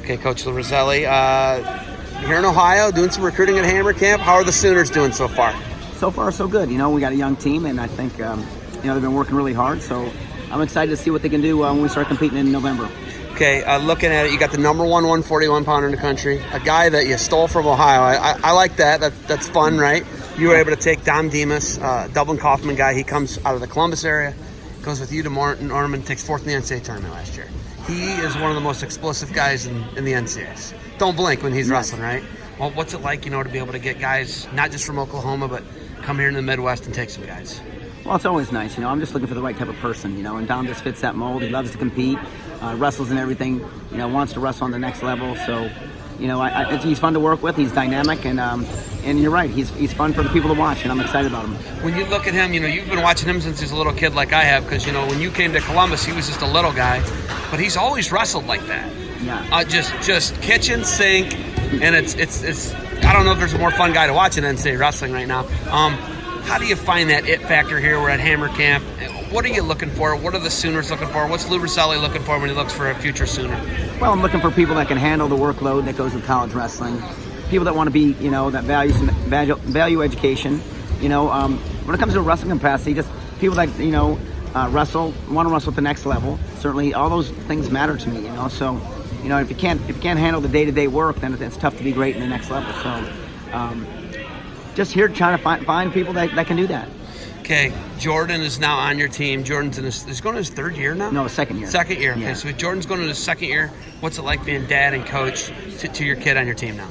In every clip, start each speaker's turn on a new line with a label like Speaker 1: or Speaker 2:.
Speaker 1: Okay, Coach Rosselli, here in Ohio, doing some recruiting at Hammer Camp. How are the Sooners doing so far?
Speaker 2: So far, so good. You know, we got a young team, and I think they've been working really hard. So I'm excited to see what they can do when we start competing in November.
Speaker 1: Okay, looking at it, you got the number one 141-pounder in the country, a guy that you stole from Ohio. I like that. That's fun, right? You were able to take Dom Demas, Dublin Kaufman guy. He comes out of the Columbus area, goes with you to Norman, takes fourth in the NCAA tournament last year. He is one of the most explosive guys in the NCAAs. Don't blink when he's wrestling, right? Well, what's it like, to be able to get guys, not just from Oklahoma, but come here in the Midwest and take some guys?
Speaker 2: Well, it's always nice. I'm just looking for the right type of person, and Dom just fits that mold. He loves to compete, wrestles and everything, wants to wrestle on the next level. So, he's fun to work with. He's dynamic, and you're right. He's fun for the people to watch, and I'm excited about him.
Speaker 1: When you look at him, you've been watching him since he's a little kid like I have, because, when you came to Columbus, he was just a little guy, but he's always wrestled like that.
Speaker 2: Yeah.
Speaker 1: Just kitchen sink, and it's I don't know if there's a more fun guy to watch in NCAA wrestling right now. How do you find that it factor here? We're at Hammer Camp. What are you looking for? What are the Sooners looking for? What's Lou Rosselli looking for when he looks for a future Sooner?
Speaker 2: Well, I'm looking for people that can handle the workload that goes with college wrestling. People that want to be, that value education. When it comes to wrestling capacity, just people that, want to wrestle at the next level. Certainly, all those things matter to me. So, if you can't handle the day-to-day work, then it's tough to be great in the next level. So, just here trying to find people that can do that.
Speaker 1: Okay, Jordan is now on your team. Jordan's is going to his third year now?
Speaker 2: No, second year.
Speaker 1: Second year. Okay,
Speaker 2: yeah.
Speaker 1: So Jordan's going to his second year. What's it like being dad and coach to your kid on your team now?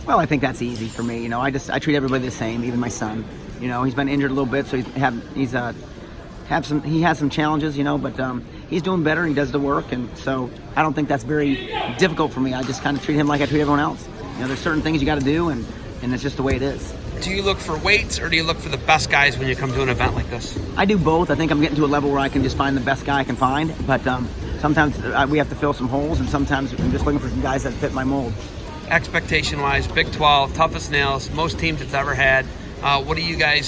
Speaker 2: Well, I think that's easy for me. I treat everybody the same, even my son. He's been injured a little bit, so he has some challenges, but he's doing better. He does the work, and so I don't think that's very difficult for me. I just kind of treat him like I treat everyone else. There's certain things you got to do, and it's just the way it is.
Speaker 1: Do you look for weights, or do you look for the best guys when you come to an event like this?
Speaker 2: I do both. I think I'm getting to a level where I can just find the best guy I can find, but sometimes we have to fill some holes, and sometimes I'm just looking for some guys that fit my mold.
Speaker 1: Expectation-wise, Big 12, toughest nails, most teams it's ever had. What do you got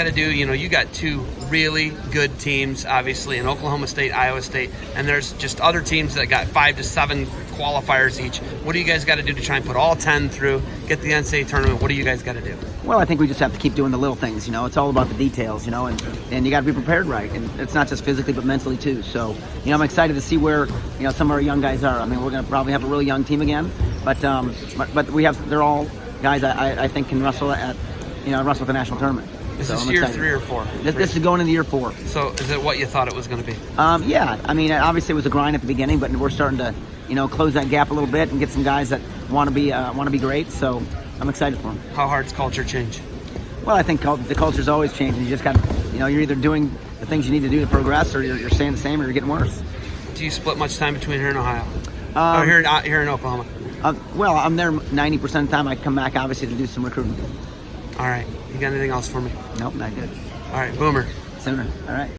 Speaker 1: to do? You got two really good teams, obviously, in Oklahoma State, Iowa State, and there's just other teams that got 5 to 7 qualifiers each. What do you guys got to do to try and put all 10 through, get the NCAA tournament? What do you guys got to do?
Speaker 2: Well, I think we just have to keep doing the little things. It's all about the details, and you got to be prepared right, and it's not just physically but mentally too. So, I'm excited to see where some of our young guys are. I mean, we're going to probably have a really young team again, but they're all guys I think can wrestle at wrestle at the national tournament.
Speaker 1: Is
Speaker 2: so
Speaker 1: this
Speaker 2: I'm
Speaker 1: year
Speaker 2: excited.
Speaker 1: 3 or 4?
Speaker 2: This is going into year 4.
Speaker 1: So is it what you thought it was going to be?
Speaker 2: Yeah. I mean, obviously it was a grind at the beginning, but we're starting to, close that gap a little bit and get some guys that want to be great. So I'm excited for them.
Speaker 1: How hard's culture change?
Speaker 2: Well, I think the culture's always changing. You just got, you're either doing the things you need to do to progress, or you're staying the same, or you're getting worse.
Speaker 1: Do you split much time between here and Ohio? Or here in Oklahoma?
Speaker 2: Well, I'm there 90% of the time. I come back, obviously, to do some recruiting.
Speaker 1: All right. You got anything else for me?
Speaker 2: Nope, not good.
Speaker 1: All right, Boomer.
Speaker 2: Sooner. All right.